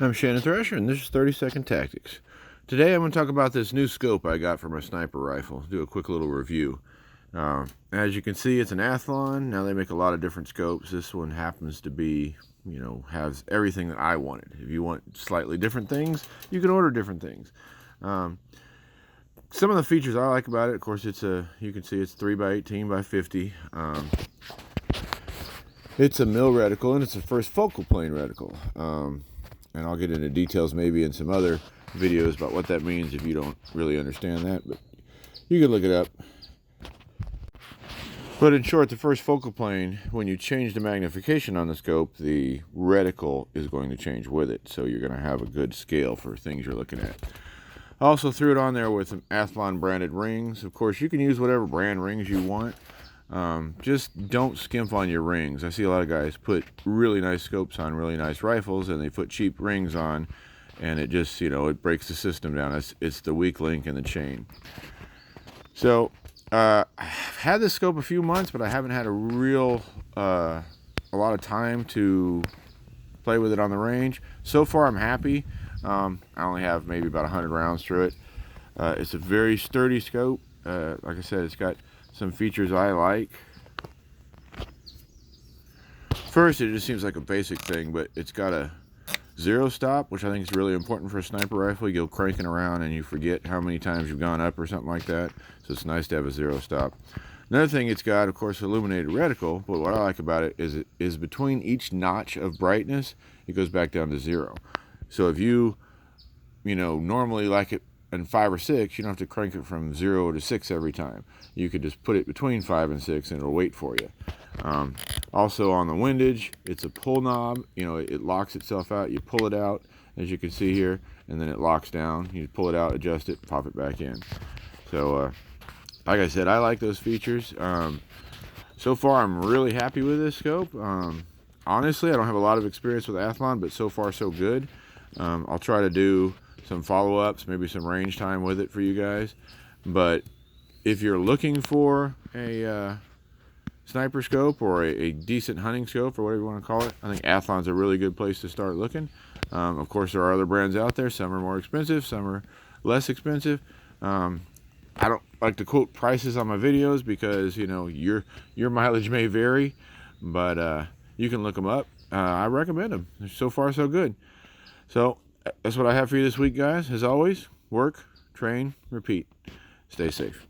I'm Shannon Thrasher, and this is 30-Second Tactics. Today I'm going to talk about this new scope I got for my sniper rifle. Do a quick little review. As you can see, it's an Athlon. Now they make a lot of different scopes. This one happens to be, has everything that I wanted. If you want slightly different things, you can order different things. Some of the features I like about it, of course, you can see it's 3x18x50. It's a mill reticle, and it's a first focal plane reticle. And I'll get into details maybe in some other videos about what that means if you don't really understand that, but you can look it up. But in short, the first focal plane, when you change the magnification on the scope, the reticle is going to change with it, so you're going to have a good scale for things you're looking at. I also threw it on there with some Athlon branded rings. Of course, you can use whatever brand rings you want. Just don't skimp on your rings. I see a lot of guys put really nice scopes on really nice rifles, and they put cheap rings on, and it just, it breaks the system down. It's the weak link in the chain. So I've had this scope a few months, but I haven't had a lot of time to play with it on the range. So far I'm happy. I only have maybe about 100 rounds through it. It's a very sturdy scope. Like I said, it's got some features I like. First, it just seems like a basic thing, but it's got a zero stop, which I think is really important for a sniper rifle. You go cranking around and you forget how many times you've gone up or something like that, so it's nice to have a zero stop. Another thing it's got, of course, illuminated reticle, but what I like about it is between each notch of brightness, it goes back down to zero. So if you normally like it in 5 or 6, you don't have to crank it from 0 to 6 every time. You could just put it between 5 and 6 and it'll wait for you. Also on the windage, it's a pull knob. It locks itself out. You pull it out, as you can see here, and then it locks down. You pull it out, adjust it, pop it back in. So like I said, I like those features. So far I'm really happy with this scope. Honestly, I don't have a lot of experience with Athlon, but so far so good. I'll try to do some follow-ups, maybe some range time with it for you guys. But if you're looking for a sniper scope or a decent hunting scope, or whatever you want to call it, I think Athlon's a really good place to start looking. Of course, there are other brands out there. Some are more expensive, some are less expensive. I don't like to quote prices on my videos because your mileage may vary, but you can look them up. I recommend them. So far so good. So that's what I have for you this week, guys. As always, work, train, repeat. Stay safe.